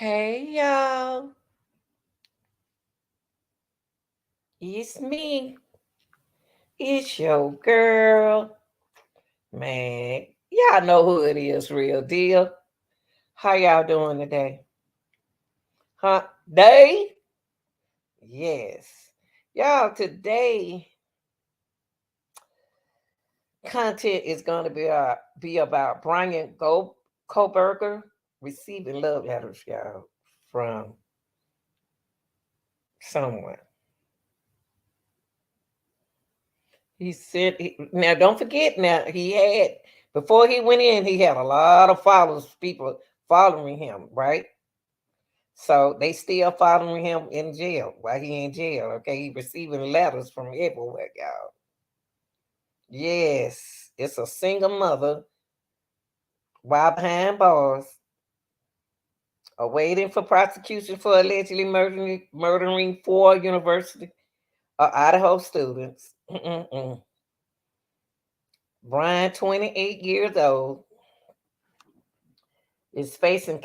Hey y'all, it's me. It's your girl, man. Y'all know who it is, real deal. How y'all doing today? Huh? Day? Yes. Y'all, today content is going to be about Bryan Kohberger receiving love letters, y'all, from someone. Now don't forget now he had before he went in, he had a lot of followers, people following him, right? So they still following him in jail while he in jail. Okay, he receiving letters from everywhere, y'all. Yes, it's a single mother while behind bars, awaiting for prosecution for allegedly murdering four University of Idaho students. Bryan, 28 years old, is facing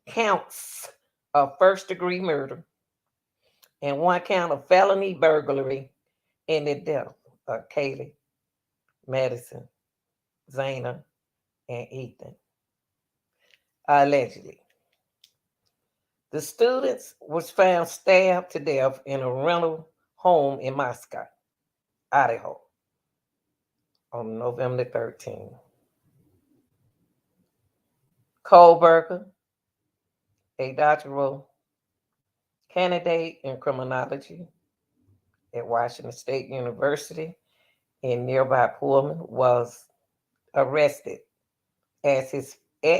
counts of first degree murder and one count of felony burglary in the death of Kaylee, Madison, Zana, and Ethan. Allegedly, the students was found stabbed to death in a rental home in Moscow, Idaho, on November 13th. Kohberger, a doctoral candidate in criminology at Washington State University in nearby Pullman, was arrested at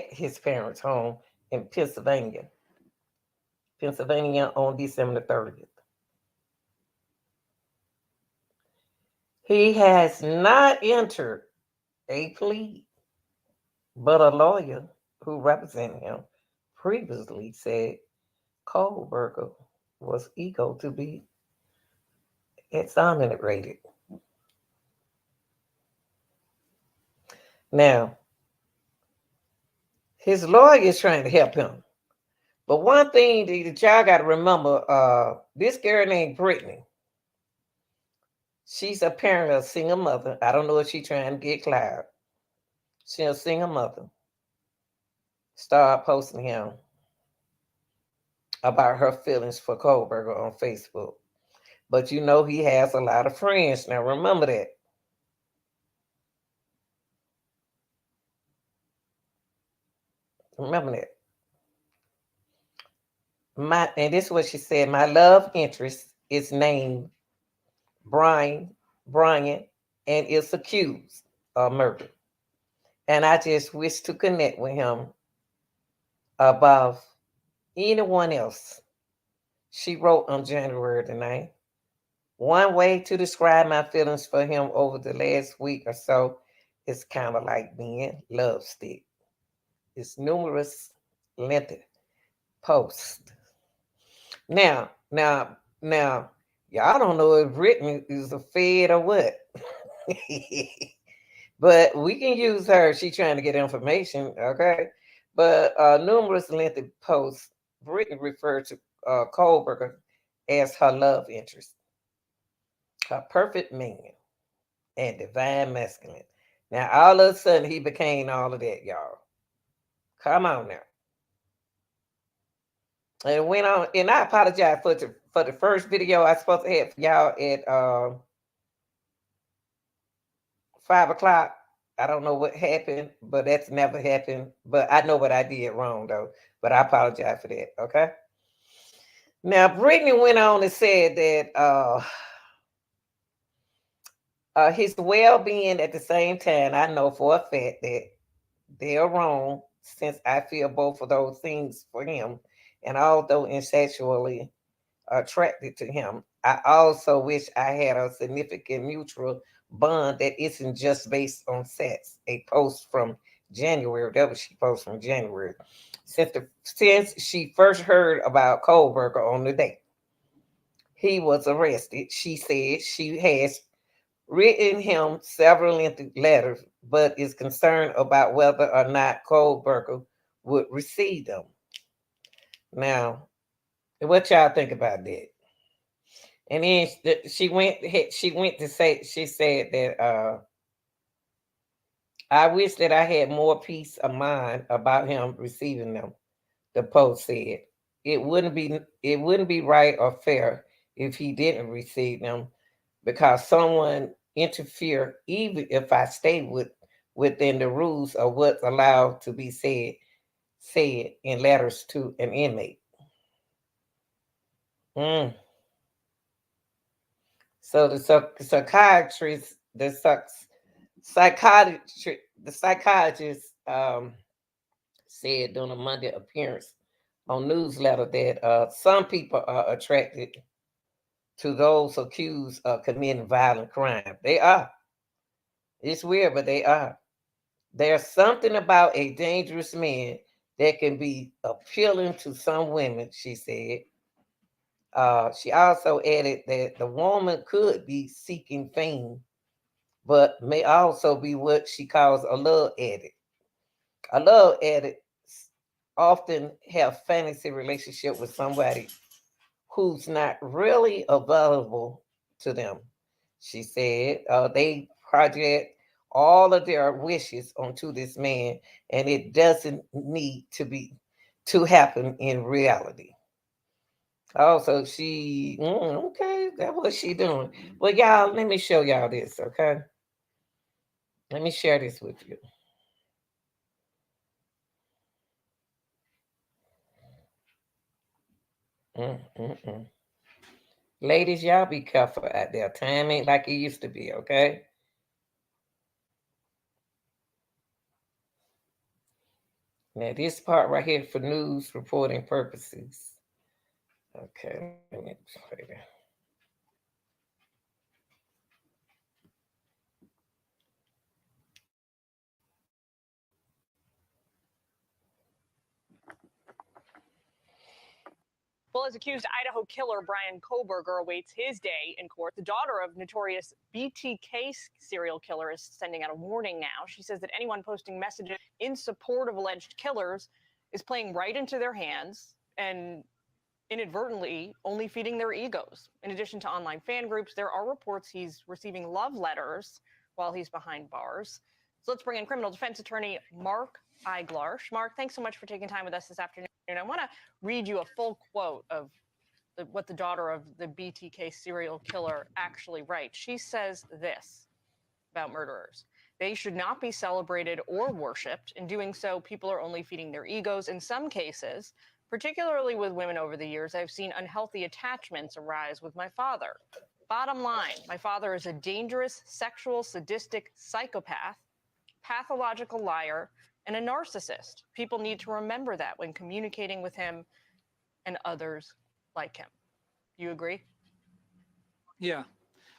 his parents' home in Pennsylvania on December 30th. He has not entered a plea, but a lawyer who represented him previously said Kohberger was eager to be exonerated. Now, his lawyer is trying to help him. But one thing that y'all got to remember, this girl named Brittany, she's apparently a single mother. I don't know if she's trying to get clout. She's a single mother. Started posting him about her feelings for Kohberger on Facebook. But you know he has a lot of friends. Now remember that. Remember that. And this is what she said. My love interest is named Bryan, and is accused of murder. And I just wish to connect with him above anyone else. She wrote on January the 9th. One way to describe my feelings for him over the last week or so is kind of like being love stick. It's numerous lengthy posts. Now, y'all don't know if Brittany is a fed or what. But we can use her. She's trying to get information, okay? But numerous lengthy posts, Brittany referred to Kohberger as her love interest, her perfect man, and divine masculine. Now, all of a sudden, he became all of that, y'all. Come on now. And it went on, and I apologize for the first video I supposed to have for y'all at 5 o'clock. I don't know what happened, but that's never happened. But I know what I did wrong though. But I apologize for that. Okay. Now Brittany went on and said that his well-being at the same time, I know for a fact that they're wrong since I feel both of those things for him. And although intellectually attracted to him, I also wish I had a significant mutual bond that isn't just based on sex. A post from January, that was she posted from January. Since she first heard about Kohberger on the day he was arrested, she said she has written him several lengthy letters, but is concerned about whether or not Kohberger would receive them. Now, what y'all think about that? And then she went to say, she said that I wish that I had more peace of mind about him receiving them. The post said it wouldn't be right or fair if he didn't receive them because someone interfere even if I stay within the rules of what's allowed to be said in letters to an inmate. Mm. So psychiatrist the psychiatrist said during a Monday appearance on newsletter that some people are attracted to those accused of committing violent crime. They are. It's weird, but they are. There's something about a dangerous man that can be appealing to some women, she said. She also added that the woman could be seeking fame, but may also be what she calls a love addict. A love addict often have fantasy relationship with somebody who's not really available to them. She said they project all of their wishes onto this man, and it doesn't need to happen in reality. Also, okay, that's what she doing. Well, y'all, let me show y'all this, okay? Let me share this with you. Mm-mm-mm. Ladies, y'all be careful out there. Time ain't like it used to be, okay? Now, this part right here for news reporting purposes. Okay, let me play that. Well, as accused Idaho killer Bryan Kohberger awaits his day in court, the daughter of notorious BTK serial killer is sending out a warning now. She says that anyone posting messages in support of alleged killers is playing right into their hands and inadvertently only feeding their egos. In addition to online fan groups, there are reports he's receiving love letters while he's behind bars. So let's bring in criminal defense attorney Mark Eiglarsh. Mark, thanks so much for taking time with us this afternoon. I want to read you a full quote of what the daughter of the BTK serial killer actually writes. She says this about murderers: they should not be celebrated or worshipped. In doing so, people are only feeding their egos. In some cases, particularly with women over the years, I've seen unhealthy attachments arise with my father. Bottom line, my father is a dangerous, sexual, sadistic psychopath, pathological liar, and a narcissist. People need to remember that when communicating with him and others like him. You agree? Yeah,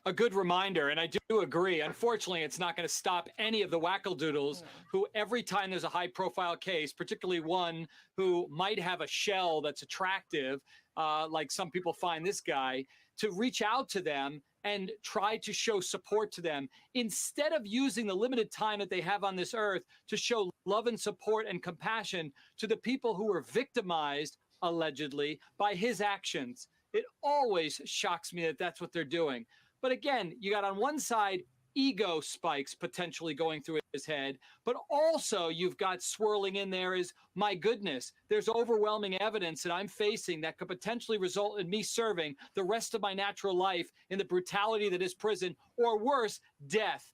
a good reminder. And I do agree. Unfortunately, it's not going to stop any of the wackadoodles who, every time there's a high profile case, particularly one who might have a shell that's attractive, like some people find this guy, to reach out to them and try to show support to them instead of using the limited time that they have on this earth to show love and support and compassion to the people who were victimized, allegedly, by his actions. It always shocks me that that's what they're doing. But again, you got on one side ego spikes potentially going through his head, but also you've got swirling in there is, my goodness, there's overwhelming evidence that I'm facing that could potentially result in me serving the rest of my natural life in the brutality that is prison, or worse, death.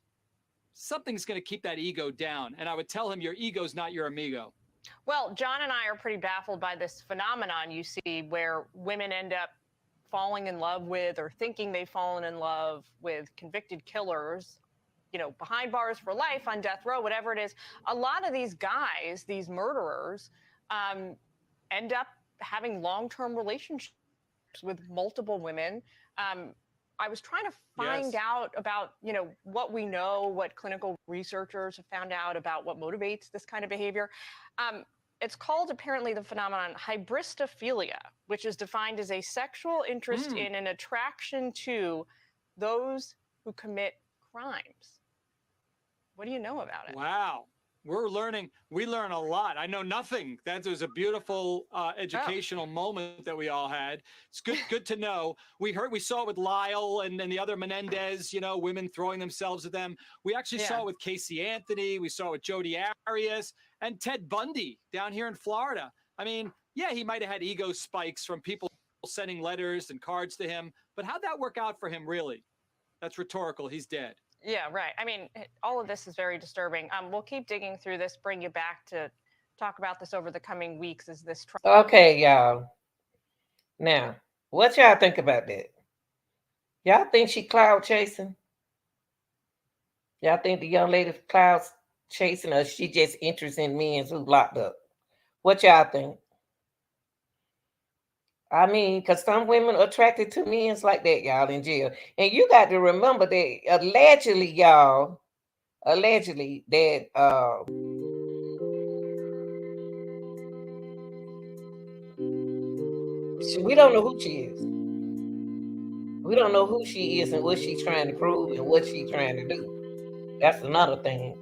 Something's going to keep that ego down. And I would tell him your ego's not your amigo. Well, John and I are pretty baffled by this phenomenon you see where women end up falling in love with or thinking they've fallen in love with convicted killers, behind bars for life, on death row, whatever it is. A lot of these guys, these murderers, end up having long-term relationships with multiple women. I was trying to find out about, what we know, what clinical researchers have found out about what motivates this kind of behavior. It's called, apparently, the phenomenon hybristophilia, which is defined as a sexual interest in an attraction to those who commit crimes. What do you know about it? Wow. We're learning. We learn a lot. I know nothing. That was a beautiful educational moment that we all had. It's good to know. We saw it with Lyle and the other Menendez, women throwing themselves at them. We actually saw it with Casey Anthony. We saw it with Jodi Arias and Ted Bundy down here in Florida. I mean, yeah, he might have had ego spikes from people sending letters and cards to him, but how'd that work out for him, really? That's rhetorical. He's dead. Yeah, right. I mean, all of this is very disturbing. We'll keep digging through this, bring you back to talk about this over the coming weeks as this trial. Okay, y'all. Now, what y'all think about that? Y'all think she cloud chasing? Y'all think the young lady cloud chasing, or she just interested in men who locked up? What y'all think? I mean, because some women are attracted to men like that, y'all, in jail. And you got to remember that allegedly, y'all, that we don't know who she is. We don't know who she is and what she's trying to prove and what she's trying to do. That's another thing.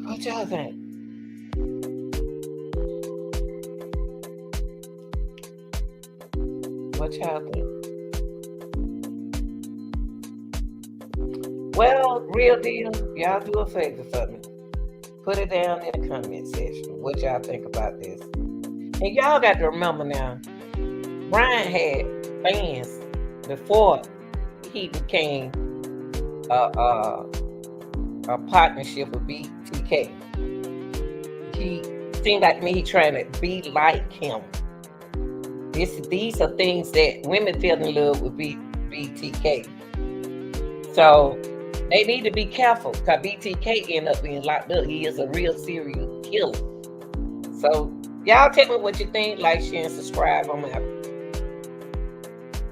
What y'all think? What y'all think? Well, real deal, y'all do a favor for me. Put it down in the comment section. What y'all think about this? And y'all got to remember now, Bryan had fans before he became a partnership with BTK. He seemed like me, he trying to be like him. These are things that women fell in love with BTK. So they need to be careful because BTK end up being locked up. He is a real serial killer. So y'all tell me what you think. Like, share, and subscribe on my